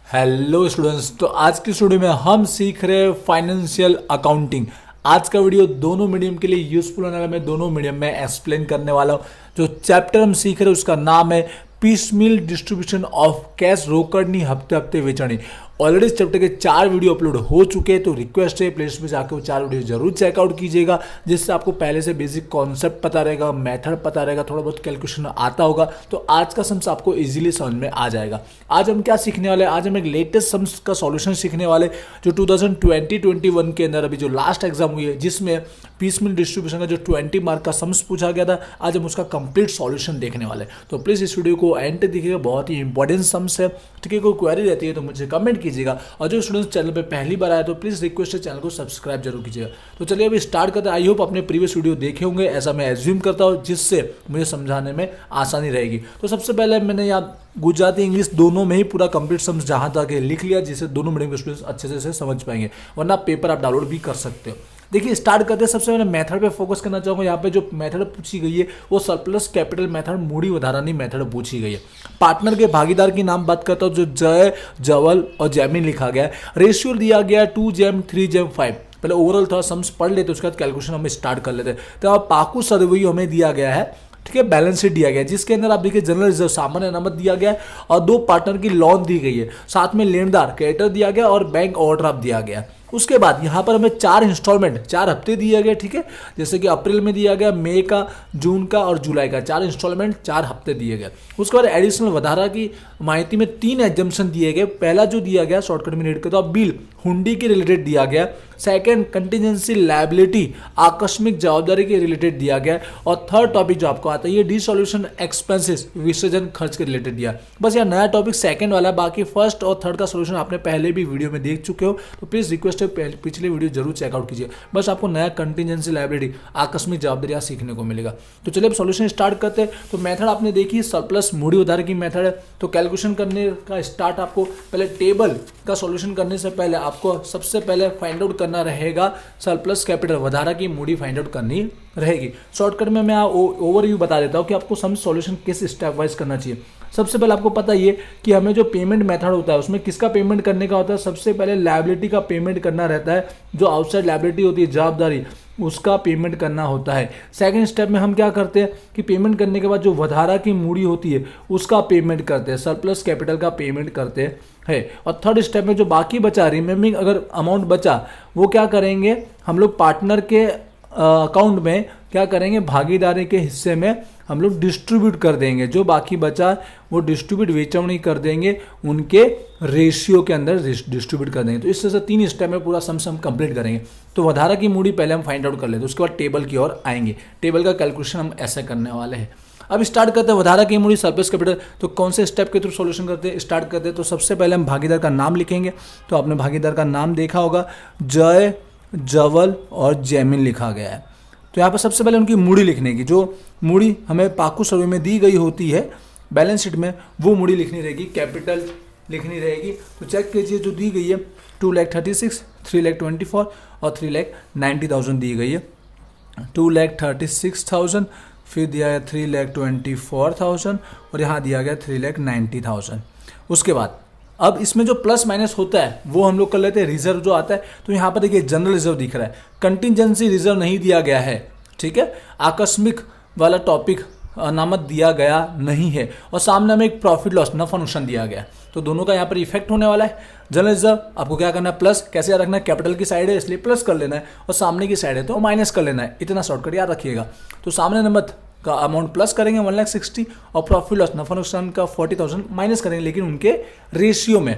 Hello students. तो आज की स्टूडियो में हम सीख रहे हैं फाइनेंशियल अकाउंटिंग। आज का वीडियो दोनों मीडियम के लिए यूजफुल होने वाला, मैं दोनों मीडियम में एक्सप्लेन करने वाला हूँ। जो चैप्टर हम सीख रहे हैं उसका नाम है पीसमील डिस्ट्रीब्यूशन ऑफ कैश रोकड़नी हफ्ते हफ्ते वेचनी। ऑलरेडी इस चैप्टर के 4 वीडियो अपलोड हो चुके हैं, तो रिक्वेस्ट है प्लेलिस्ट में जाकर वो 4 वीडियो जरूर चेकआउट कीजिएगा, जिससे आपको पहले से बेसिक कॉन्सेप्ट पता रहेगा, मेथड पता रहेगा, थोड़ा बहुत कैलकुलेशन आता होगा, तो आज का सम्स आपको इजीली समझ में आ जाएगा। आज हम क्या सीखने वाले हैं? आज हम एक लेटेस्ट सम्स का सॉल्यूशन सीखने वाले जो 2020-21 के अंदर अभी जो लास्ट एग्जाम हुई है, जिसमें पीसमील डिस्ट्रीब्यूशन का जो 20 मार्क का सम्स पूछा गया था, आज हम उसका कंप्लीट सॉल्यूशन देखने वाले। तो प्लीज इस वीडियो को एंड तक देखिएगा, बहुत ही इंपॉर्टेंट सम्स है। ठीक है, कोई क्वेरी रहती है तो मुझे कमेंट कीजिएगा, और जो स्टूडेंट्स चैनल पे पहली बार आए तो प्लीज रिक्वेस्ट है चैनल को सब्सक्राइब जरूर कीजिएगा। तो चलिए अभी स्टार्ट करते हैं। आई होप अपने प्रीवियस वीडियो देखे होंगे, ऐसा मैं एज्यूम करता हूँ, जिससे मुझे समझाने में आसानी रहेगी। तो सबसे पहले मैंने यहाँ गुजराती इंग्लिश दोनों में ही पूरा कंप्लीट सम्स जहाँ तक लिख लिया, जिससे दोनों मीडियम के स्टूडेंट्स अच्छे से समझ पाएंगे, वरना पेपर आप डाउनलोड भी कर सकते हो। देखिए स्टार्ट करते हैं। सबसे पहले मेथड पे फोकस करना चाहूँगा। यहाँ पे जो मेथड पूछी गई है वो सरप्लस कैपिटल मेथड, मूडी वधारानी मेथड पूछी गई है। पार्टनर के भागीदार की नाम बात करता हूँ, जो जय, जवल और जैमिन लिखा गया है। रेशियो दिया गया है 2:3:5। पहले ओवरऑल थोड़ा सम्स पढ़ लेते, उसके बाद कैलकुलेशन हम स्टार्ट कर लेते हैं। तो अब पाकू सर्वे हमें दिया गया है, ठीक है, बैलेंस शीट दिया गया है, जिसके अंदर आप देखिए जनरल रिजर्व सामान्य अनामत दिया गया है और 2 पार्टनर की लोन दी गई है, साथ में लेनदार क्रेडिटर दिया गया और बैंक ओवरड्राफ्ट दिया गया। उसके बाद यहाँ पर हमें 4 इंस्टॉलमेंट 4 हफ्ते दिए गए, ठीक है, जैसे कि अप्रैल में दिया गया, मई का, जून का और जुलाई का 4 इंस्टॉलमेंट 4 हफ्ते दिए गए। उसके बाद एडिशनल वधारा की माहिती में 3 एग्जम्पशन दिए गए। पहला जो दिया गया शॉर्टकट में रीड करता हूं, बिल हुंडी के रिलेटेड दिया गया। सेकंड कंटीजेंसी लायबिलिटी आकस्मिक जवाबदारी के रिलेटेड दिया गया। और थर्ड टॉपिक जो आपको आता है ये डिसोल्यूशन एक्सपेंसेस विसर्जन खर्च के रिलेटेड दिया। बस यह नया टॉपिक सेकंड वाला है, बाकी फर्स्ट और थर्ड का सोल्यूशन आपने पहले भी वीडियो में देख चुके हो, तो प्लीज रिक्वेस्ट है पिछले वीडियो जरूर चेकआउट कीजिए। बस आपको नया कंटीजेंसी लायबिलिटी आकस्मिक जवाबदारी सीखने को मिलेगा। तो चलिए अब सोल्यूशन स्टार्ट करते हैं। तो मेथड आपने देखी, सरप्लस मूडी उधार की मेथड है। तो कैलकुलेशन करने का स्टार्ट आपको पहले टेबल का सॉल्यूशन करने से पहले आपको सबसे पहले फाइंड आउट करना रहेगा सरप्लस कैपिटल वधारा की मूडी फाइंड आउट करनी रहेगी। शॉर्टकट में मैं ओवरव्यू बता देता हूं कि आपको सम सॉल्यूशन किस स्टेप वाइज करना चाहिए। सबसे पहले आपको पता ये कि हमें जो पेमेंट मेथड होता है उसमें किसका पेमेंट करने का होता है, सबसे पहले लायबिलिटी का पेमेंट करना रहता है। जो आउटसाइड लायबिलिटी होती है जवाबदारी, उसका पेमेंट करना होता है। सेकंड स्टेप में हम क्या करते हैं कि पेमेंट करने के बाद जो वधारा की मूडी होती है उसका पेमेंट करते हैं, सरप्लस कैपिटल का पेमेंट करते हैं। और थर्ड स्टेप में जो बाकी बचा, रिमेम्बरिंग अगर अमाउंट बचा, वो क्या करेंगे हम लोग पार्टनर के अकाउंट में क्या करेंगे, भागीदारी के हिस्से में हम लोग डिस्ट्रीब्यूट कर देंगे। जो बाकी बचा वो डिस्ट्रीब्यूट वेचवनी कर देंगे, उनके रेशियो के अंदर डिस्ट्रीब्यूट कर देंगे। तो इस तरह से 3 स्टेप में पूरा सम कंप्लीट करेंगे। तो वधारा की मूडी पहले हम फाइंड आउट कर लेते हैं, उसके बाद टेबल की ओर आएंगे। टेबल का कैलकुलेशन हम ऐसे करने वाले हैं। अब स्टार्ट करते हैं वधारा की मूडी सरप्लस कैपिटल। तो कौन से स्टेप के थ्रू सॉल्यूशन करते हैं, स्टार्ट करते हैं। तो सबसे पहले हम भागीदार का नाम लिखेंगे। तो आपने भागीदार का नाम देखा होगा, जय, जवल और जैमिन लिखा गया है। तो यहाँ पर सबसे पहले उनकी मूडी लिखने की, जो मूडी हमें पाकू सर्वे में दी गई होती है बैलेंस शीट में, वो मूडी लिखनी रहेगी, कैपिटल लिखनी रहेगी। तो चेक कीजिए जो दी गई है 2,36,000, 3,24,000 और 3,90,000 दी गई है। 2,36,000, फिर दिया है 3,24,000 और यहाँ दिया गया 3,90,000। उसके बाद अब इसमें जो प्लस माइनस होता है वो हम लोग कर लेते हैं, रिजर्व जो आता है। तो यहाँ पर देखिए जनरल रिजर्व दिख रहा है, कंटिजेंसी रिजर्व नहीं दिया गया है, ठीक है, आकस्मिक वाला टॉपिक अनामत दिया गया नहीं है, और सामने हमें एक प्रॉफिट लॉस नफा नुकसान दिया गया है। तो दोनों का यहाँ पर इफेक्ट होने वाला है। जनरल रिजर्व आपको क्या करना है, प्लस कैसे याद रखना है, कैपिटल की साइड है इसलिए प्लस कर लेना है, और सामने की साइड है तो माइनस कर लेना है। इतना शॉर्टकट याद रखिएगा। तो सामने नंबर का अमाउंट प्लस करेंगे 1,60,000 और प्रॉफिट लॉस नफा नुकसान का 40,000 माइनस करेंगे, लेकिन उनके रेशियो में।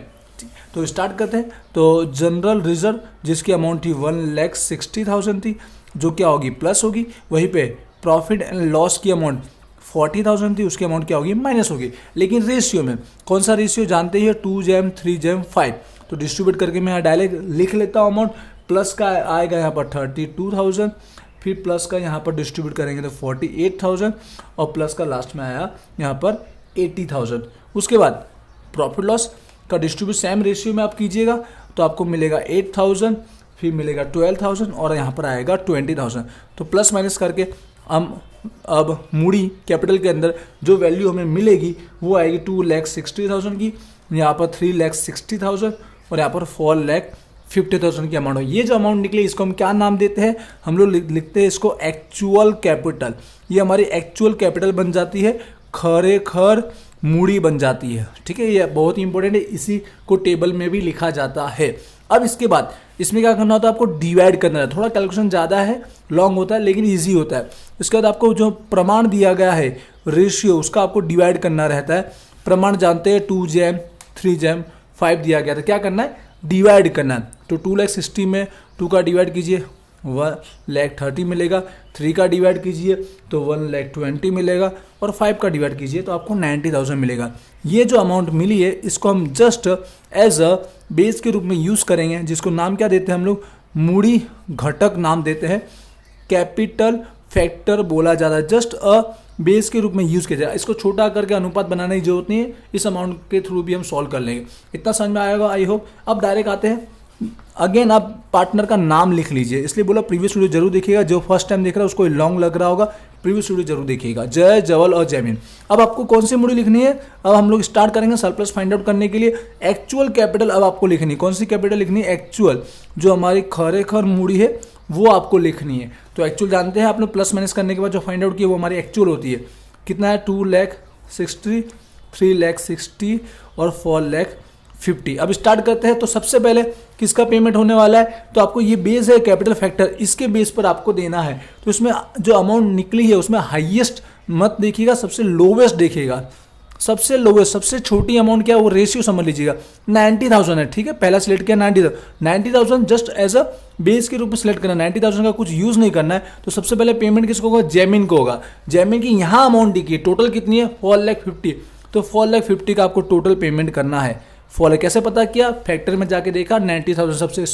तो स्टार्ट करते हैं। तो जनरल रिजर्व जिसकी अमाउंट थी 1,60,000 थी, जो क्या होगी, प्लस होगी। वहीं पे प्रॉफिट एंड लॉस की अमाउंट 40,000 थी, उसकी अमाउंट क्या होगी, माइनस होगी। लेकिन रेशियो में कौन सा रेशियो जानते ही, 2:3:5। तो डिस्ट्रीब्यूट करके मैं यहाँ डायरेक्ट लिख लेता हूँ अमाउंट। प्लस का आएगा यहाँ पर 32,000, फिर प्लस का यहाँ पर डिस्ट्रीब्यूट करेंगे तो 48,000, और प्लस का लास्ट में आया यहाँ पर 80,000। उसके बाद प्रॉफिट लॉस का डिस्ट्रीब्यूट सेम रेशियो में आप कीजिएगा, तो आपको मिलेगा 8,000, फिर मिलेगा 12,000 और यहाँ पर आएगा 20,000। तो प्लस माइनस करके हम अब मूडी कैपिटल के अंदर जो वैल्यू हमें मिलेगी वो आएगी 2,60,000 की, यहाँ पर 3,60,000 और यहाँ पर 4,50,000 की अमाउंट हो। ये जो अमाउंट निकली इसको हम क्या नाम देते हैं, हम लोग लिखते हैं इसको एक्चुअल कैपिटल। ये हमारी एक्चुअल कैपिटल बन जाती है, खरेखर मूड़ी बन जाती है। ठीक है, ये बहुत ही इंपॉर्टेंट है, इसी को टेबल में भी लिखा जाता है। अब इसके बाद इसमें क्या करना होता है, आपको डिवाइड करना है। थोड़ा कैलकुलेशन ज़्यादा है, लॉन्ग होता है लेकिन ईजी होता है। इसके बाद आपको जो प्रमाण दिया गया है रेशियो, उसका आपको डिवाइड करना रहता है। प्रमाण जानते हैं 2 जैम 3 जैम 5 दिया गया था, क्या करना है, डिवाइड करना है। तो 2,60,000 में 2 का डिवाइड कीजिए 1,30,000 मिलेगा, 3 का डिवाइड कीजिए तो 1,20,000 मिलेगा और 5 का डिवाइड कीजिए तो आपको 90,000 मिलेगा। ये जो अमाउंट मिली है इसको हम जस्ट एज अ बेस के रूप में यूज़ करेंगे, जिसको नाम क्या देते हैं हम लोग, मूड़ी घटक नाम देते हैं, कैपिटल फैक्टर बोला जाता है। जस्ट अ बेस के रूप में यूज़ किया जाए। इसको छोटा करके अनुपात बनाने की जरूरत नहीं है, इस अमाउंट के थ्रू भी हम सॉल्व कर लेंगे। इतना समझ में आएगा आई होप। अब डायरेक्ट आते हैं, अगेन आप पार्टनर का नाम लिख लीजिए, इसलिए बोला प्रीवियस वीडियो जरूर देखिएगा। जो फर्स्ट टाइम देख रहा है उसको लॉन्ग लग रहा होगा, प्रीवियस वीडियो जरूर देखिएगा। जय, जवल और जैमिन। अब आपको कौन सी मूड़ी लिखनी है, अब हम लोग स्टार्ट करेंगे सरप्लस फाइंड आउट करने के लिए। एक्चुअल कैपिटल अब आपको लिखनी है। कौन सी कैपिटल लिखनी है, एक्चुअल, जो हमारी खरेखर मूड़ी है वो आपको लिखनी है। तो एक्चुअल जानते हैं आपने, प्लस माइनस करने के बाद जो फाइंड आउट किया वो हमारी एक्चुअल होती है। कितना है, 2,60,000, 3,60,000 और 4,50,000। अब स्टार्ट करते हैं। तो सबसे पहले किसका पेमेंट होने वाला है, तो आपको ये बेस है कैपिटल फैक्टर, इसके बेस पर आपको देना है। तो इसमें जो अमाउंट निकली है उसमें हाईएस्ट मत देखिएगा, सबसे लोवेस्ट देखिएगा। सबसे लोवेस्ट, सबसे छोटी अमाउंट क्या है वो रेशियो समझ लीजिएगा, 90,000 है। ठीक है, पहला सिलेक्ट किया 90,000 जस्ट एज अ बेस के रूप में सिलेक्ट करना। 90,000 का कुछ यूज नहीं करना है। तो सबसे पहले पेमेंट किसको होगा, जैमिन को होगा। जैमिन की यहाँ अमाउंट देखिए, टोटल कितनी है, 4,50,000। तो 4,50,000 का आपको टोटल पेमेंट करना है। कैसे पता किया, फैक्टर में जाके देखा, 90,000 सबसे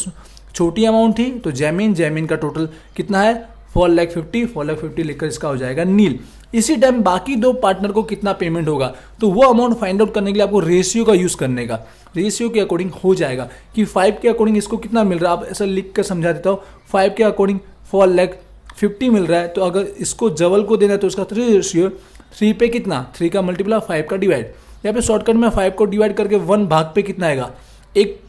छोटी अमाउंट थी। तो जैमिन का टोटल कितना है, 4,50,000 लिखकर इसका हो जाएगा नील। इसी टाइम बाकी दो पार्टनर को कितना पेमेंट होगा, तो वो अमाउंट फाइंड आउट करने के लिए आपको रेशियो का यूज करने का, रेशियो के अकॉर्डिंग हो जाएगा कि 5 के अकॉर्डिंग इसको कितना मिल रहा है। आप ऐसा लिख कर समझा देता हूँ, 5 के अकॉर्डिंग 4,50,000 मिल रहा है। तो अगर इसको जवल को देना है तो उसका 3 रेशियो, 3 पे कितना, 3 का मल्टीप्लाई 5 का डिवाइड। यहाँ पे शॉर्टकट में 5 को डिवाइड करके 1 भाग पे कितना आएगा, 1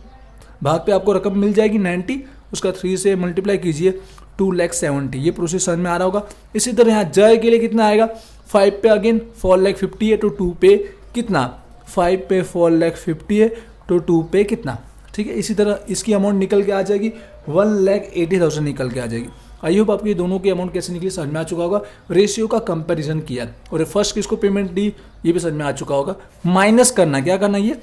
भाग पे आपको रकम मिल जाएगी 90, उसका 3 से मल्टीप्लाई कीजिए 2,70,000। ये प्रोसेस समझ में आ रहा होगा। इसी तरह यहाँ जय के लिए कितना आएगा, 5 पे अगेन 4,50,000 है तो 2 पे कितना, 5 पे 4,50,000 है तो 2 पे कितना। ठीक है, इसी तरह इसकी अमाउंट निकल के आ जाएगी 1,80,000 निकल के आ जाएगी। आई होप आपकी दोनों की अमाउंट कैसे निकली समझ में आ चुका होगा। रेशियो का कंपैरिजन किया और फर्स्ट किसको पेमेंट दी ये भी समझ में आ चुका होगा। माइनस करना, क्या करना, ये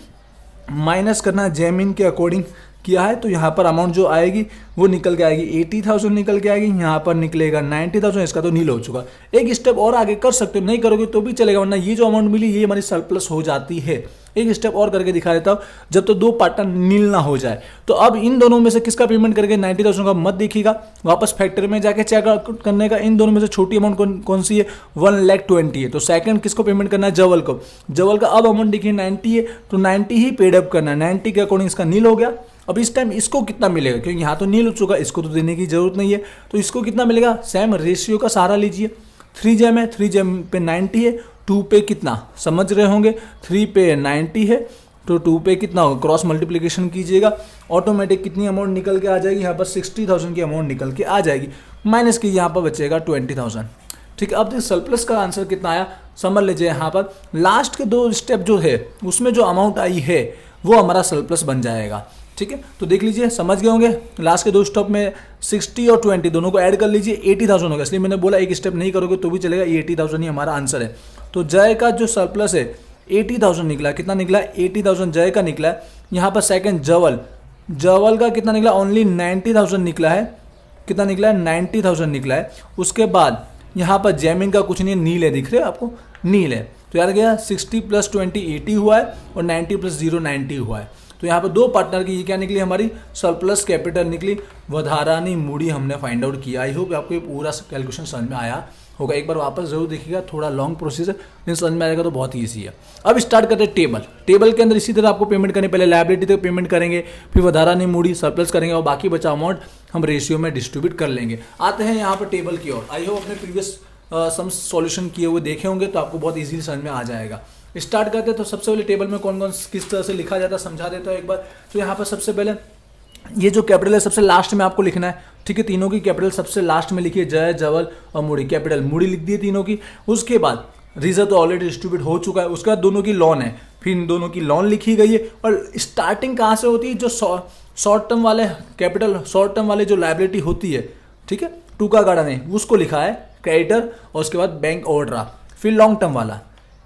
माइनस करना जैमिन के अकॉर्डिंग किया है। तो यहाँ पर अमाउंट जो आएगी वो निकल के आएगी 80,000 निकल के आएगी, यहाँ पर निकलेगा 90,000। इसका तो नील हो चुका। एक स्टेप और आगे कर सकते हो, नहीं करोगे तो भी चलेगा, वरना ये जो अमाउंट मिली ये हमारी सरप्लस हो जाती है। एक स्टेप और करके दिखा देता हूँ, जब तो दो पार्टनर नील ना हो जाए। तो अब इन दोनों में से किसका पेमेंट करके 90,000 का मत देखिएगा, वापस फैक्ट्री में जाके चेक करने का। इन दोनों में से छोटी अमाउंट कौन सी है, 1,20,000 है। तो सेकंड किसको पेमेंट करना है, जवल को। जवल का अब अमाउंट देखिए 90 है तो 90 ही पेड अप करना है। 90 के अकॉर्डिंग इसका नील हो गया। अब इस टाइम इसको कितना मिलेगा, क्योंकि यहाँ तो नील हो चुका, इसको तो देने की जरूरत नहीं है। तो इसको कितना मिलेगा, सेम रेशियो का सहारा लीजिए। 3 जैम है, 3 जैम पे 90 है, 2 पे कितना समझ रहे होंगे, 3 पे 90 है तो 2 पे कितना होगा, क्रॉस मल्टीप्लिकेशन कीजिएगा, ऑटोमेटिक कितनी अमाउंट निकल के आ जाएगी, यहाँ पर 60,000 की अमाउंट निकल के आ जाएगी। माइनस की यहाँ पर बचेगा 20,000। ठीक है, अब देखिए सरप्लस का आंसर कितना आया समझ लीजिए। यहाँ पर लास्ट के 2 स्टेप जो है उसमें जो अमाउंट आई है वो हमारा सरप्लस बन जाएगा। ठीक है, तो देख लीजिए, समझ गए होंगे। लास्ट के 2 स्टेप में 60 और 20 दोनों को ऐड कर लीजिए, 80,000 होगा। इसलिए मैंने बोला एक स्टेप नहीं करोगे तो भी चलेगा, ये 80,000 ही हमारा आंसर है। तो जय का जो सरप्लस है 80,000 निकला। कितना निकला, 80,000 जय का निकला है। यहाँ पर सेकंड जवल का कितना निकला, ओनली 90,000 निकला है। कितना निकला है, 90,000 निकला है। उसके बाद यहाँ पर जैमिन का कुछ नहीं, नील है, दिख रहे हैं आपको, नील है। तो यार गया 60 + 20 80 हुआ है और 90 + 0 90 हुआ है। तो यहाँ पर 2 पार्टनर की ये क्या निकली, हमारी सरप्लस कैपिटल निकली, वधारानी मूड़ी हमने फाइंड आउट किया। आई होप आपको ये पूरा कैलकुलेशन समझ में आया होगा। एक बार वापस जरूर देखिएगा, थोड़ा लॉन्ग प्रोसेस है लेकिन समझ में आएगा तो बहुत ईजी है। अब स्टार्ट करते हैं टेबल के अंदर इसी तरह आपको पेमेंट करने, पहले लायबिलिटी तक पेमेंट करेंगे, फिर वधारानी मूड़ी सरप्लस करेंगे और बाकी बचा अमाउंट हम रेशियो में डिस्ट्रीब्यूट कर लेंगे। आते हैं यहाँ पर टेबल की ओर। आई होप अपने प्रीवियस सम सॉल्यूशन किए हुए देखे होंगे तो आपको बहुत इजीली समझ में आ जाएगा। स्टार्ट करते हैं। तो सबसे पहले टेबल में कौन कौन किस तरह से लिखा जाता है समझा देता हूँ एक बार। तो यहाँ पर सबसे पहले ये जो कैपिटल है सबसे लास्ट में आपको लिखना है, ठीक है। तीनों की कैपिटल सबसे लास्ट में लिखिए, जय, जवल और मुड़ी। कैपिटल मुड़ी लिख दी तीनों की। उसके बाद रिजर्व तो ऑलरेडी डिस्ट्रीब्यूट हो चुका है। उसके बाद दोनों की लोन है, फिर इन दोनों की लोन लिखी गई है। और स्टार्टिंग कहाँ से होती है, जो शॉर्ट टर्म वाले कैपिटल, शॉर्ट टर्म वाले जो लायबिलिटी होती है, ठीक है, टू का गार्डन है, उसको लिखा है क्रेडिटर, और उसके बाद बैंक ओवरड्राफ्ट, फिर लॉन्ग टर्म वाला,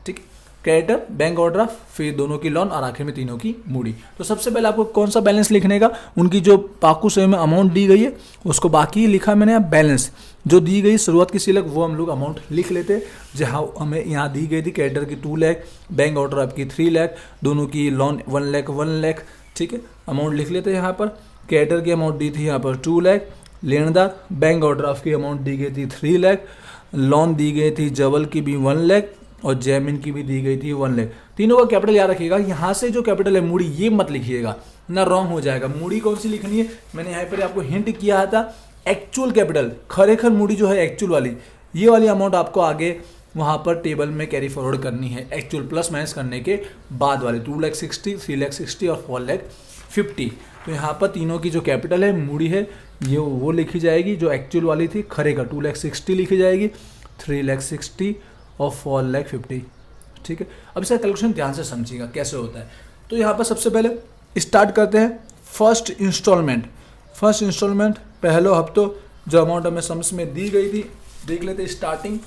ठीक है, क्रेडिटर, बैंक ओवरड्राफ्ट, फिर दोनों की लोन और आखिर में तीनों की मूड़ी। तो सबसे पहले आपको कौन सा बैलेंस लिखने का, उनकी जो पाकू सेव में अमाउंट दी गई है उसको, बाकी लिखा मैंने बैलेंस जो दी गई शुरुआत की सिलक वो हम लोग अमाउंट लिख लेते। जहाँ हमें यहाँ दी गई थी क्रेडिटर की 2 लाख, बैंक ओवरड्राफ्ट की 3 लाख, दोनों की लोन 1 लाख, ठीक है, अमाउंट लिख लेते हैं। यहाँ पर क्रेडिटर की अमाउंट दी थी यहाँ पर 2 लाख, लेनदार बैंक ओवरड्राफ्ट की अमाउंट दी गई थी 3 लाख, लोन दी गई थी जवल की भी 1 लाख और जैमिन की भी दी गई थी 1 लाख। तीनों का कैपिटल याद रखिएगा। यहाँ से जो कैपिटल है मूड़ी ये मत लिखिएगा ना, रॉन्ग हो जाएगा। मूड़ी कौन सी लिखनी है, मैंने यहाँ पर आपको हिंट किया था, एक्चुअल कैपिटल, खरेखर मूड़ी जो है एक्चुअल वाली, ये वाली अमाउंट आपको आगे वहाँ पर टेबल में कैरी फॉरवर्ड करनी है, एक्चुअल प्लस माइनस करने के बाद वाले 2,60,000, 3,60,000 और 4,50,000। तो यहाँ पर तीनों की जो कैपिटल है मूड़ी है ये वो लिखी जाएगी जो एक्चुअल वाली थी, खरे का 2,60,000 लिखी जाएगी, 3,60,000 और 4,50,000, ठीक है। अब इसका कैलकुलेशन ध्यान से समझिएगा कैसे होता है। तो यहाँ पर सबसे पहले स्टार्ट करते हैं फर्स्ट इंस्टॉलमेंट। फर्स्ट इंस्टॉलमेंट पहले हफ्तों जो अमाउंट हमें सम्स में दी गई थी देख लेते। स्टार्टिंग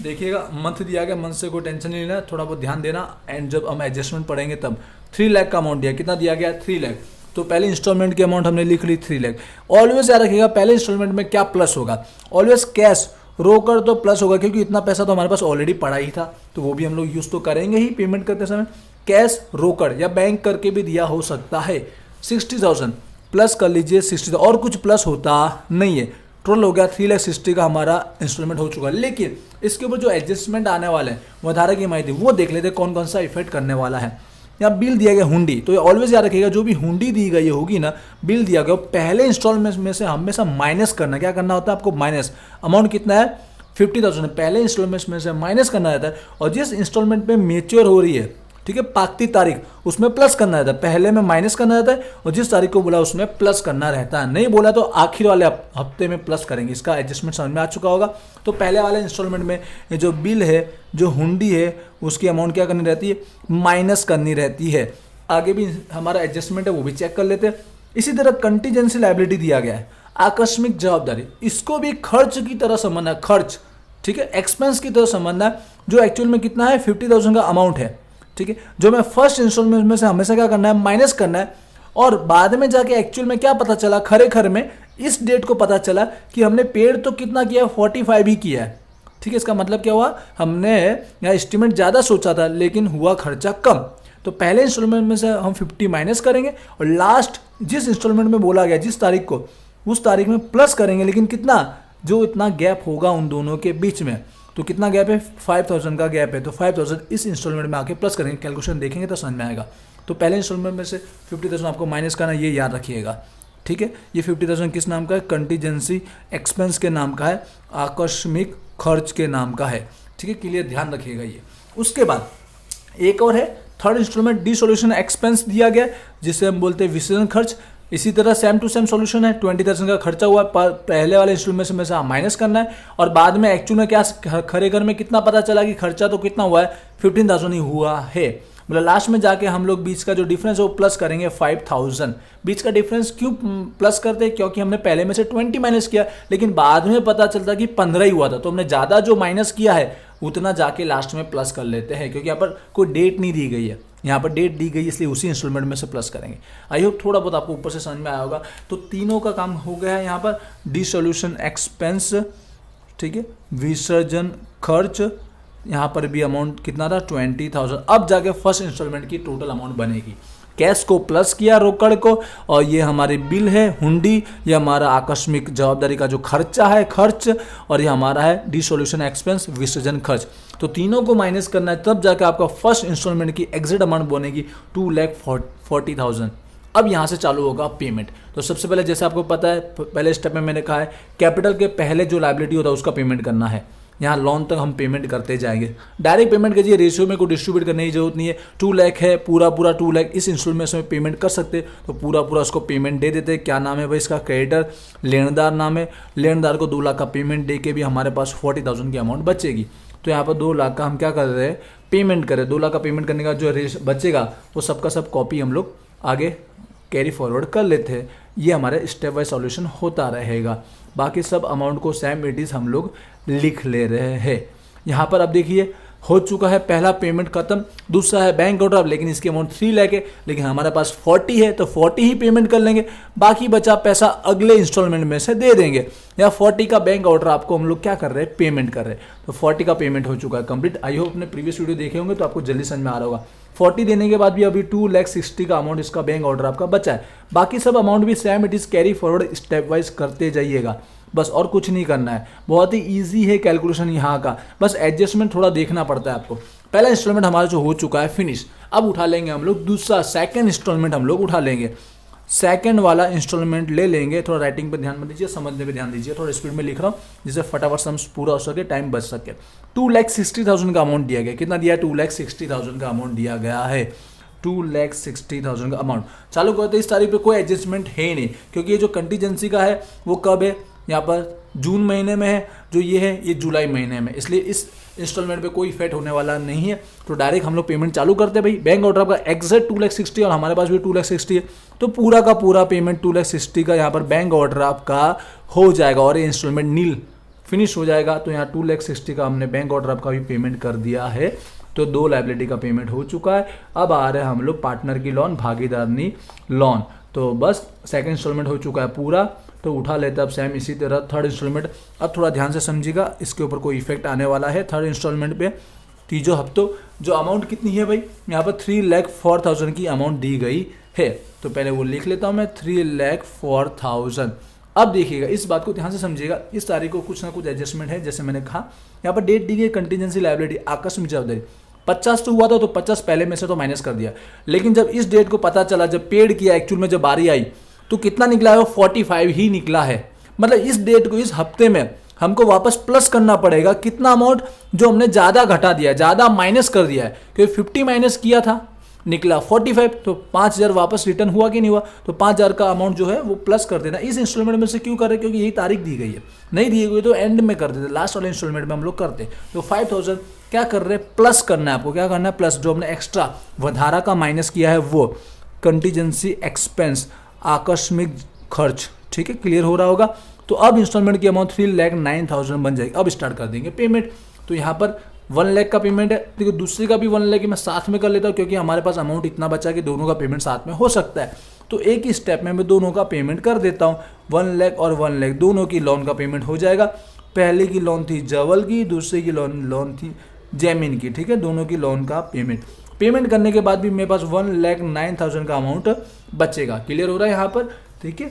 देखिएगा, मंथ दिया गया, मंथ से कोई टेंशन नहीं लेना, थोड़ा बहुत ध्यान देना, एंड जब हम एडजस्टमेंट पढ़ेंगे तब 3 लाख का अमाउंट दिया। कितना दिया गया, 3 लाख। तो पहले इंस्टॉलमेंट की अमाउंट हमने लिख ली 3 लाख। ऑलवेज याद रखिएगा पहले इंस्टॉलमेंट में क्या प्लस होगा, ऑलवेज कैश, रोकड़ तो प्लस होगा क्योंकि इतना पैसा तो हमारे पास ऑलरेडी पड़ा ही था, तो वो भी हम लोग यूज तो करेंगे ही पेमेंट करते समय। कैश, रोकड़ या बैंक करके भी दिया हो सकता है। 60,000 प्लस कर लीजिए, 60,000 और कुछ प्लस होता नहीं है। टोटल हो गया 3,60,000 का हमारा इंस्टॉलमेंट हो चुका है। लेकिन इसके ऊपर जो एडजस्टमेंट आने वाले हैं वधारा की माहिती वो देख लेते कौन कौन सा इफेक्ट करने वाला है। यहाँ बिल दिया गया हुंडी, तो ऑलवेज याद रखिएगा जो भी हुंडी दी गई होगी ना, बिल दिया गया पहले इंस्टॉलमेंट में से हमेशा माइनस करना। क्या करना होता है आपको, माइनस। अमाउंट कितना है, 50,000 पहले इंस्टॉलमेंट में से माइनस करना रहता है, और जिस इंस्टॉलमेंट पे मेच्योर हो रही है, ठीक है, पाकती तारीख, उसमें प्लस करना रहता है। पहले में माइनस करना रहता है और जिस तारीख को बोला उसमें प्लस करना रहता है। नहीं बोला तो आखिर वाले हफ्ते में प्लस करेंगे। इसका एडजस्टमेंट समझ में आ चुका होगा। तो पहले वाले इंस्टॉलमेंट में जो बिल है, जो हुंडी है, उसकी अमाउंट क्या करनी रहती है, माइनस करनी रहती है। आगे भी हमारा एडजस्टमेंट है वो भी चेक कर लेते हैं। इसी तरह कंटीजेंसी लायबिलिटी दिया गया है, आकस्मिक जवाबदारी, इसको भी खर्च की तरह समझना है, खर्च, ठीक है, एक्सपेंस की तरह समझना है। जो एक्चुअल में कितना है, 50,000 का अमाउंट है, ठीक है, जो मैं फर्स्ट इंस्टॉलमेंट में से हमेशा क्या करना है, माइनस करना है। और बाद में जाके एक्चुअल में क्या पता चला, खरे में इस डेट को पता चला कि हमने पेड तो कितना किया, 45 ही किया है, ठीक है। इसका मतलब क्या हुआ, हमने यहाँ एस्टिमेट ज़्यादा सोचा था लेकिन हुआ खर्चा कम। तो पहले इंस्टॉलमेंट में से हम 50 माइनस करेंगे और लास्ट जिस इंस्टॉलमेंट में बोला गया जिस तारीख को, उस तारीख में प्लस करेंगे। लेकिन कितना, जो इतना गैप होगा उन दोनों के बीच में, तो कितना गैप है, 5,000 का गैप है, तो 5,000 इस इंस्टॉलमेंट में आके प्लस करेंगे। कैलकुलेशन देखेंगे तो समझ में आएगा। तो पहले इंस्टॉलमेंट में से 50,000 आपको माइनस करना, ये याद रखिएगा, ठीक है। ये 50,000 किस नाम का है, कंटीजेंसी एक्सपेंस के नाम का है, आकस्मिक खर्च के नाम का है, ठीक है। क्लियर, ध्यान रखिएगा ये। उसके बाद एक और है थर्ड इंस्टॉलमेंट, डिसोल्यूशन एक्सपेंस दिया गया जिसे हम बोलते हैं विसर्जन खर्च। इसी तरह सेम टू सेम सॉल्यूशन है, 20,000 का खर्चा हुआ, पहले वाले इंस्टॉलमेंट में से माइनस करना है और बाद में एक्चुअल में क्या खरे घर में कितना पता चला कि खर्चा तो कितना हुआ है, 15,000 ही हुआ है। मतलब लास्ट में जाके हम लोग बीच का जो डिफरेंस है वो प्लस करेंगे 5,000। बीच का डिफरेंस क्यों प्लस करते हैं, क्योंकि हमने पहले में से 20 माइनस किया लेकिन बाद में पता चलता कि 15 ही हुआ था, तो हमने ज़्यादा जो माइनस किया है उतना जाके लास्ट में प्लस कर लेते हैं, क्योंकि यहाँ पर कोई डेट नहीं दी गई है, यहाँ पर डेट दी गई इसलिए उसी इंस्टॉलमेंट में से प्लस करेंगे। आई होप थोड़ा बहुत आपको ऊपर से समझ में आया होगा। तो तीनों का काम हो गया है यहाँ पर, डिसोल्यूशन एक्सपेंस, ठीक है, विसर्जन खर्च, यहाँ पर भी अमाउंट कितना था, 20,000। अब जाके फर्स्ट इंस्टॉलमेंट की टोटल अमाउंट बनेगी। कैश को प्लस किया, रोकड़ को, और ये हमारी बिल है हुंडी, ये हमारा आकस्मिक जवाबदारी का जो खर्चा है खर्च, और ये हमारा है डिसोल्यूशन एक्सपेंस विसर्जन खर्च। तो तीनों को माइनस करना है, तब जाकर आपका फर्स्ट इंस्टॉलमेंट की एग्जैक्ट अमाउंट बनेगी 2,40,000। अब यहाँ से चालू होगा पेमेंट। तो सबसे पहले जैसे आपको पता है, पहले स्टेप में मैंने कहा है कैपिटल के पहले जो लायबिलिटी होता है उसका पेमेंट करना है, यहाँ लोन तक हम पेमेंट करते जाएंगे। डायरेक्ट पेमेंट कीजिए, रेशियो में कोई डिस्ट्रीब्यूट करने की जरूरत नहीं है। 2 लाख है, पूरा 2 लाख इस इंस्टॉलमेंट में पेमेंट कर सकते, तो पूरा उसको पेमेंट दे देते। क्या नाम है भाई इसका, क्रेडिटर, लेनदार नाम है, लेनदार को 2 लाख का पेमेंट दे के भी हमारे पास 40,000 की अमाउंट बचेगी। तो यहाँ पर 2 लाख का हम क्या कर रहे हैं, पेमेंट करें। 2 लाख का पेमेंट करने का जो बचेगा वो सबका सब कॉपी हम लोग आगे कैरी फॉरवर्ड कर लेते हैं। ये हमारे स्टेप बाय सॉल्यूशन होता रहेगा। बाकी सब अमाउंट को सेम इट इज हम लोग लिख ले रहे हैं। यहाँ पर अब देखिए हो चुका है पहला पेमेंट खत्म, दूसरा है बैंक ओवरड्राफ्ट, लेकिन इसकी अमाउंट 3 लाख है, लेकिन हमारे पास 40 है तो 40 ही पेमेंट कर लेंगे, बाकी बचा पैसा अगले इंस्टॉलमेंट में से दे देंगे। या 40 का बैंक ओवरड्राफ्ट को हम लोग क्या कर रहे हैं, पेमेंट कर रहे हैं। तो 40 का पेमेंट हो चुका है कंप्लीट। आई होप अपने प्रीवियस वीडियो देखे होंगे तो आपको जल्दी समझ में आ रहा होगा। 40 देने के बाद भी अभी 2,60,000 का अमाउंट इसका बैंक ओवरड्राफ्ट का बचा है। बाकी सब अमाउंट भी same it is carry forward step wise करते जाइएगा, बस और कुछ नहीं करना है। बहुत ही इजी है कैलकुलेशन यहाँ का, बस एडजस्टमेंट थोड़ा देखना पड़ता है आपको। पहला इंस्टॉलमेंट हमारा जो हो चुका है फिनिश, अब उठा लेंगे हम लोग दूसरा सेकंड इंस्टॉलमेंट हम लोग उठा लेंगे। सेकंड वाला इंस्टॉलमेंट ले लेंगे। थोड़ा राइटिंग पे ध्यान मत दीजिए, समझने पे ध्यान दीजिए, थोड़ा स्पीड में लिख रहा हूँ जिससे फटाफट सम्स पूरा हो सके, टाइम बच सके। 2,60,000 का अमाउंट दिया गया। कितना दिया है, 2,60,000 का अमाउंट दिया गया है। 2,60,000 का अमाउंट चालू करते। इस तारीख पे कोई एडजस्टमेंट है नहीं, क्योंकि ये जो कंटीजेंसी का है वो कब है, यहाँ पर जून महीने में है, जो ये है ये जुलाई महीने में, इसलिए इस इंस्टॉलमेंट पे कोई इफेक्ट होने वाला नहीं है। तो डायरेक्ट हम लोग पेमेंट चालू करते हैं भाई। बैंक ओवरड्राफ्ट का एग्जैक्ट 2,60,000 और हमारे पास भी 2,60,000 है, तो पूरा का पूरा पेमेंट 2,60,000 का यहाँ पर बैंक ओवरड्राफ्ट का हो जाएगा और ये इंस्टॉलमेंट नील फिनिश हो जाएगा। तो यहाँ 2,60,000 का हमने बैंक ओवरड्राफ्ट का भी पेमेंट कर दिया है, तो 2 लायबिलिटी का पेमेंट हो चुका है। अब आ रहे हैं हम लोग पार्टनर की लोन, भागीदारी लोन। तो बस सेकंड इंस्टॉलमेंट हो चुका है पूरा, तो उठा लेते अब सेम इसी तरह थर्ड इंस्टॉलमेंट। अब थोड़ा ध्यान से समझिएगा, इसके ऊपर कोई इफेक्ट आने वाला है थर्ड इंस्टॉलमेंट पे। तीजो हफ्तों जो अमाउंट कितनी है भाई, यहाँ पर 3,04,000 की अमाउंट दी गई है। तो पहले वो लिख लेता हूँ मैं, 3,04,000। अब देखिएगा इस बात को ध्यान से समझिएगा, इस तारीख को कुछ ना कुछ एडजस्टमेंट है। जैसे मैंने कहा यहाँ पर डेट दी गई, कंटीजेंसी लायबिलिटी आकस्मिक जवाबदारी 50 तो हुआ था, तो 50 पहले में से तो माइनस कर दिया। लेकिन जब इस डेट को पता चला, जब पेड किया एक्चुअल में, जब बारी आई तो कितना निकला है, वो 45 ही निकला है। मतलब इस डेट को, इस हफ्ते में हमको वापस प्लस करना पड़ेगा कितना अमाउंट, जो हमने ज़्यादा घटा दिया है, ज़्यादा माइनस कर दिया है। क्योंकि 50 माइनस किया था, निकला 45, तो 5,000 वापस रिटर्न हुआ कि नहीं हुआ, तो 5,000 का अमाउंट जो है वो प्लस कर देना। इस इंस्टॉलमेंट में से क्यों कर रहे हैं, क्योंकि यही तारीख दी गई है। नहीं दी गई तो एंड में कर देते, लास्ट वाले इंस्टॉलमेंट में हम लोग करते। तो 5,000 क्या कर रहे हैं, प्लस करना है आपको। क्या करना है, प्लस जो हमने एक्स्ट्रा वधारा का माइनस किया है वो कंटीजेंसी एक्सपेंस, आकस्मिक खर्च। ठीक है, क्लियर हो रहा होगा। तो अब इंस्टॉलमेंट की अमाउंट 3,09,000 बन जाएगी। अब स्टार्ट कर देंगे पेमेंट। तो यहाँ पर 1 लाख का पेमेंट है, देखिए दूसरे का भी 1 लाख मैं साथ में कर लेता हूँ, क्योंकि हमारे पास अमाउंट इतना बचा कि दोनों का पेमेंट साथ में हो सकता है। तो एक ही स्टेप में मैं दोनों का पेमेंट कर देता हूँ। 1 लाख और 1 लाख दोनों की लोन का पेमेंट हो जाएगा। पहले की लोन थी जवल की, दूसरे की लोन थी जैमिन की। ठीक है, दोनों की लोन का पेमेंट करने के बाद भी मेरे पास 1,09,000 का अमाउंट बचेगा। क्लियर हो रहा है यहाँ पर। ठीक है,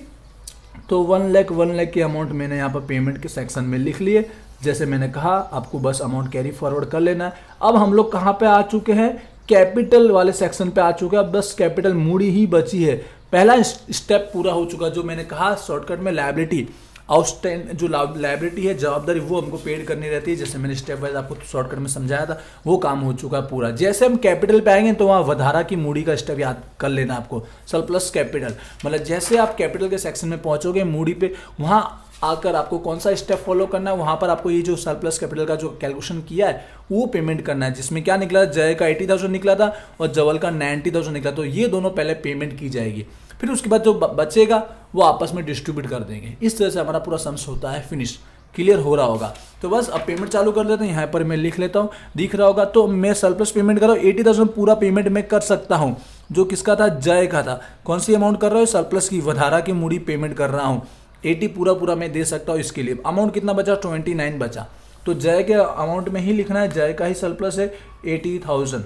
तो 1 लाख की अमाउंट मैंने यहाँ पर पेमेंट के सेक्शन में लिख लिए। जैसे मैंने कहा आपको बस अमाउंट कैरी फॉरवर्ड कर लेना है। अब हम लोग कहाँ पे आ चुके हैं, कैपिटल वाले सेक्शन पे आ चुके हैं। अब बस कैपिटल मूडी ही बची है। पहला स्टेप पूरा हो चुका, जो मैंने कहा शॉर्टकट में लायबिलिटी आउटस्टैंड, जो लायबिलिटी है जवाबदारी, वो हमको पेड करनी रहती है। जैसे मैंने स्टेप वाइज आपको शॉर्टकट में समझाया था, वो काम हो चुका है पूरा। जैसे हम कैपिटल पे आएंगे तो वहाँ वधारा की मूडी का स्टेप याद कर लेना आपको, सरप्लस कैपिटल। मतलब जैसे आप कैपिटल के सेक्शन में पहुंचोगे मूडी पे, वहाँ आकर आपको कौन सा स्टेप फॉलो करना है, वहाँ पर आपको ये जो सरप्लस कैपिटल का जो कैलकुलेशन किया है वो पेमेंट करना है। जिसमें क्या निकला, जय का 80,000 निकला था और जवल का 90,000 निकला। तो ये दोनों पहले पेमेंट की जाएगी, फिर उसके बाद जो बचेगा वो आपस में डिस्ट्रीब्यूट कर देंगे। इस तरह से हमारा पूरा सम्स होता है फिनिश। क्लियर हो रहा होगा। तो बस अब पेमेंट चालू कर देते हैं। यहाँ पर मैं लिख लेता हूँ, दिख रहा होगा। तो मैं सरप्लस पेमेंट कर रहा हूँ, 80,000 पूरा पेमेंट मैं कर सकता हूँ। जो किसका था, जय का था। कौन सी अमाउंट कर रहा हूँ, सरप्लस की वधारा की मूडी पेमेंट कर रहा हूँ। 80 पूरा मैं दे सकता हूँ इसके लिए। अमाउंट कितना बचा, 29 बचा। तो जय के अमाउंट में ही लिखना है, जय का ही सरप्लस है 80,000।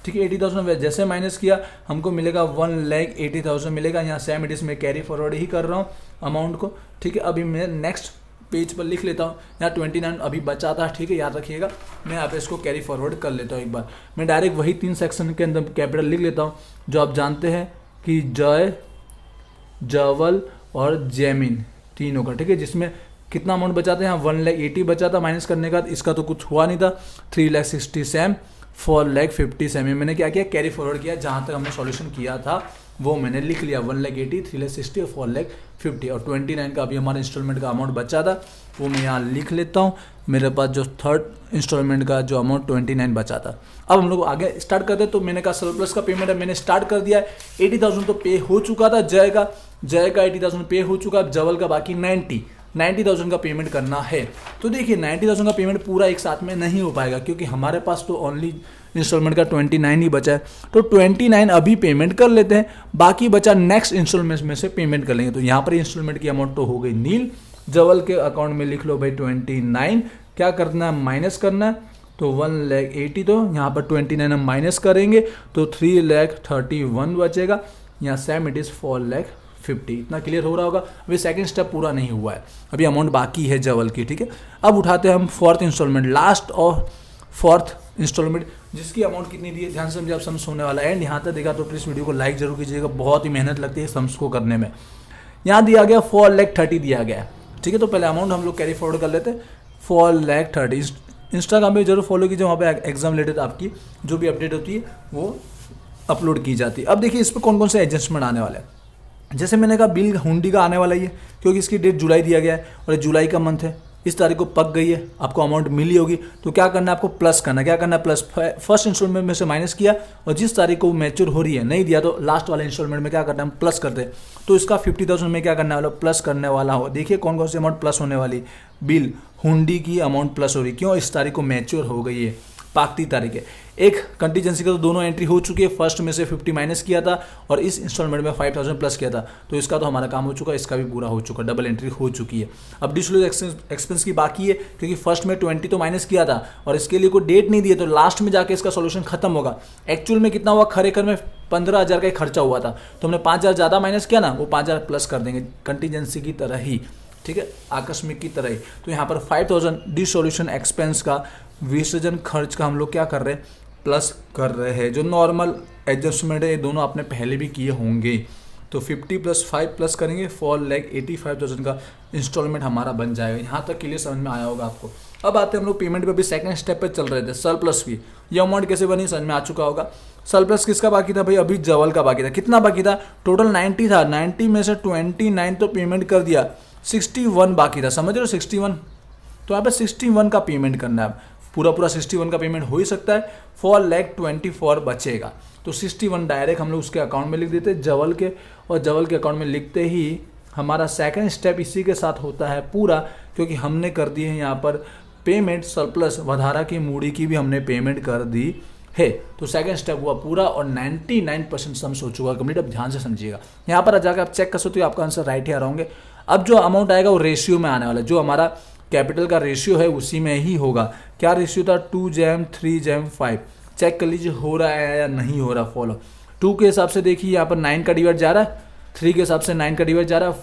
ठीक है, 80,000 जैसे माइनस किया हमको मिलेगा 1,80,000 मिलेगा। यहाँ सेम इट इज में कैरी फॉरवर्ड ही कर रहा हूँ अमाउंट को। ठीक है, अभी मैं नेक्स्ट पेज पर लिख लेता हूँ। यहाँ 29 अभी बचा था। ठीक है, याद रखिएगा। मैं यहाँ पे इसको कैरी फॉरवर्ड कर लेता हूँ एक बार। मैं डायरेक्ट वही 3 सेक्शन के अंदर कैपिटल लिख लेता हूँ जो आप जानते हैं कि जय, जवल और जैमिन तीनों का। ठीक है, जिसमें कितना अमाउंट बचा था यहाँ 1,80,000 बचा था माइनस करने का, इसका तो कुछ हुआ नहीं था। 3,67,000 4,57,000 मैंने क्या किया, कैरी फॉरवर्ड किया, जहाँ तक हमने सॉल्यूशन किया था वो मैंने लिख लिया 1,80,000 3,60,000 और 4,50,000 और 29 का अभी हमारा इंस्टॉलमेंट का अमाउंट बचा था वो मैं यहाँ लिख लेता हूँ। मेरे पास जो थर्ड इंस्टॉलमेंट का जो अमाउंट 29 बचा था। अब हम लोग आगे स्टार्ट करते हैं। तो मैंने कहा सरप्लस का पेमेंट है, मैंने स्टार्ट कर दिया है। 80,000 तो पे हो चुका था जय का 80,000 पे हो चुका, जवल का बाकी 90,000 का पेमेंट करना है। तो देखिए 90,000 का पेमेंट पूरा एक साथ में नहीं हो पाएगा क्योंकि हमारे पास तो ओनली इंस्टॉलमेंट का 29 ही बचा है। तो 29 अभी पेमेंट कर लेते हैं, बाकी बचा नेक्स्ट इंस्टॉलमेंट में से पेमेंट कर लेंगे। तो यहाँ पर इंस्टॉलमेंट की अमाउंट तो हो गई नील। जवल के अकाउंट में लिख लो भाई 29, क्या करना है माइनस करना है, तो 1,80,000 तो यहाँ पर 29 हम माइनस करेंगे तो 3,31,000 बचेगा। यहाँ सेम इट इज़ 4,50,000। इतना क्लियर हो रहा होगा। अभी सेकंड स्टेप पूरा नहीं हुआ है, अभी अमाउंट बाकी है जवल की, ठीक है। अब उठाते हैं हम फोर्थ इंस्टॉलमेंट, लास्ट और फोर्थ इंस्टॉलमेंट, जिसकी अमाउंट कितनी दी है ध्यान से समझिए। अब सम्स होने वाला है, एंड यहाँ तक देखा तो प्लीज़ वीडियो को लाइक जरूर कीजिएगा, बहुत ही मेहनत लगती है सम्स को करने में। यहाँ दिया गया 4,30,000 दिया गया है, ठीक है। तो पहले अमाउंट हम लोग कैरी फॉरवर्ड कर लेते हैं 4,30,000। इंस्टाग्राम पे जरूर फॉलो कीजिए, वहाँ पे एग्जाम रिलेटेड आपकी जो भी अपडेट होती है वो अपलोड की जाती है। अब देखिए इस पर कौन कौन से एडजस्टमेंट आने वाले हैं। जैसे मैंने कहा बिल हुंडी का आने वाला ही है क्योंकि इसकी डेट जुलाई दिया गया है और जुलाई का मंथ है, इस तारीख को पक गई है, आपको अमाउंट मिली होगी। तो क्या करना है आपको, प्लस करना है। क्या करना है, प्लस फर्स्ट इंस्टॉलमेंट में से माइनस किया और जिस तारीख को मैच्योर हो रही है नहीं दिया तो लास्ट वाले इंस्टॉलमेंट में क्या करना है, हम प्लस करते हैं। तो इसका 50,000 में क्या करने वाला, प्लस करने वाला हो। देखिए कौन कौन सी अमाउंट प्लस होने वाली, बिल हुंडी की अमाउंट प्लस हो रही, क्यों, इस तारीख को मैच्योर हो गई है, पाकती तारीख है। एक कंटीजेंसी का तो दोनों एंट्री हो चुकी है, फर्स्ट में से 50 माइनस किया था और इस इंस्टॉलमेंट में 5,000 प्लस किया था, तो इसका तो हमारा काम हो चुका है, इसका भी पूरा हो चुका, डबल एंट्री हो चुकी है। अब डिस्क्लोज एक्सपेंस की बाकी है क्योंकि फर्स्ट में 20 तो माइनस किया था और इसके लिए कोई डेट नहीं दी है, तो लास्ट में जाके इसका सोल्यूशन खत्म होगा। एक्चुअल में कितना हुआ, खरेखर में 15,000 का खर्चा हुआ था, तो हमने 5,000 ज़्यादा माइनस किया ना, वो 5,000 प्लस कर देंगे कंटीजेंसी की तरह ही, ठीक है, आकस्मिक की तरह ही। तो यहाँ पर 5,000 डिसोल्यूशन एक्सपेंस का, विसर्जन खर्च का हम लोग क्या कर रहे हैं, प्लस कर रहे हैं। जो नॉर्मल एडजस्टमेंट है ये दोनों आपने पहले भी किए होंगे। तो 50 + 5 प्लस करेंगे 4,85,000 का इंस्टॉलमेंट हमारा बन जाएगा। यहाँ तक क्लियर समझ में आया होगा आपको। अब आते हैं हम लोग पेमेंट पे, भी सेकंड स्टेप पे चल रहे थे, सरप्लस की। ये अमाउंट कैसे बनी समझ में आ चुका होगा। सरप्लस किसका बाकी था भाई, अभी जवल का बाकी था। कितना बाकी था, टोटल 90 था, 90 में से 29 तो पेमेंट कर दिया, 61 बाकी था, समझ रहे हो 61। तो यहाँ पे 61 का पेमेंट करना है, पूरा 61 का पेमेंट हो ही सकता है। 4,24,000 बचेगा, तो 61 डायरेक्ट हम लोग उसके अकाउंट में लिख देते जवल के, और जवल के अकाउंट में लिखते ही हमारा सेकंड स्टेप इसी के साथ होता है पूरा, क्योंकि हमने कर दी है यहाँ पर पेमेंट सरप्लस वधारा की मूड़ी की भी हमने पेमेंट कर दी है। तो सेकंड स्टेप हुआ पूरा और 99% सम्स हो चुका है कंप्लीट। अब ध्यान से समझिएगा, यहाँ पर जाकर आप चेक कर सकते हो, आपका आंसर राइट ही आ रहा होंगे। अब जो अमाउंट आएगा वो रेशियो में आने वाला है, जो हमारा कैपिटल का रेशियो है उसी में ही होगा। क्या रेशियो था, 2:3, 3:5। चेक कर लीजिए हो रहा है या नहीं हो रहा फॉलो। 2 के हिसाब से देखिए यहाँ पर 9 का डिवाइड जा रहा है, 3 के हिसाब से 9 का डिवाइड जा रहा है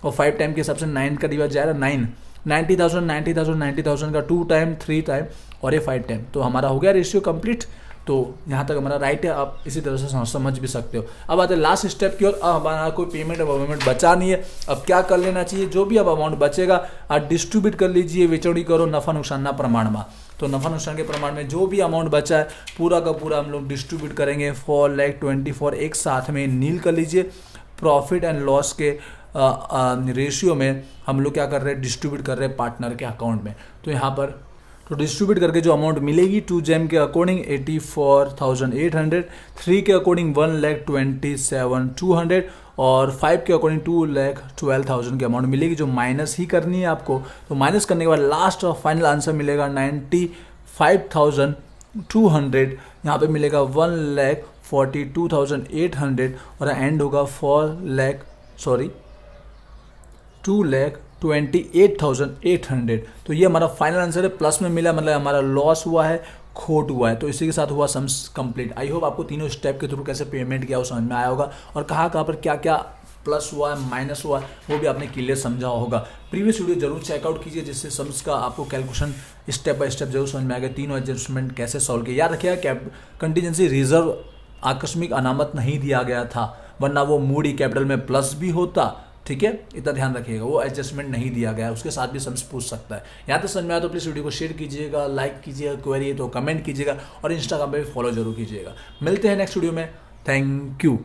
और 5 टाइम के हिसाब से 9 का डिवाइड जा रहा है 9। 90,000 का 2 टाइम 3 टाइम और ये 5 टाइम, तो हमारा हो गया रेशियो कंप्लीट। तो यहाँ तक हमारा राइट है, आप इसी तरह से समझ भी सकते हो। अब आते हैं लास्ट स्टेप की ओर। अब हमारा कोई पेमेंट बचा नहीं है, अब क्या कर लेना चाहिए, जो भी अब अमाउंट बचेगा आप डिस्ट्रीब्यूट कर लीजिए, वेचौड़ी करो नफा नुकसान ना प्रमाण में। तो नफा नुकसान के प्रमाण में जो भी अमाउंट बचा है पूरा का पूरा हम लोग डिस्ट्रीब्यूट करेंगे 4,24,000 एक साथ में नील कर लीजिए। प्रॉफिट एंड लॉस के रेशियो में हम लोग क्या कर रहे हैं, डिस्ट्रीब्यूट कर रहे हैं पार्टनर के अकाउंट में। तो यहाँ पर तो डिस्ट्रीब्यूट करके जो अमाउंट मिलेगी 2 जेम के अकॉर्डिंग 84,800, 3 के अकॉर्डिंग 1,27,200 और 5 के अकॉर्डिंग 2,12,000 की अमाउंट मिलेगी, जो माइनस ही करनी है आपको। तो माइनस करने के बाद लास्ट और फाइनल आंसर मिलेगा 95,200। यहाँ पे मिलेगा 1,42,800 और एंड होगा 2,28,800। तो ये हमारा फाइनल आंसर है। प्लस में मिला मतलब हमारा लॉस हुआ है, खोट हुआ है। तो इसी के साथ हुआ सम्स कंप्लीट। आई होप आपको तीनों स्टेप के थ्रू कैसे पेमेंट किया वो समझ में आया होगा और कहाँ पर क्या क्या प्लस हुआ है माइनस हुआ है वो भी आपने क्लियर समझा होगा। प्रीवियस वीडियो जरूर चेकआउट कीजिए, जिससे सम्स का आपको कैलकुलेशन स्टेप बाय स्टेप जरूर समझ में आएगा। तीनों एडजस्टमेंट कैसे सॉल्व किया, याद रखिएगा कंटीजेंसी रिजर्व आकस्मिक अनामत नहीं दिया गया था, वरना वो मूडी कैपिटल में प्लस भी होता, ठीक है, इतना ध्यान रखिएगा, वो एडजस्टमेंट नहीं दिया गया है, उसके साथ भी समझ पूछ सकता है। यहाँ तक समझ में आया तो प्लीज़ वीडियो को शेयर कीजिएगा, लाइक कीजिएगा, क्वेरी है तो कमेंट कीजिएगा और इंस्टाग्राम पे भी फॉलो जरूर कीजिएगा। मिलते हैं नेक्स्ट वीडियो में, थैंक यू।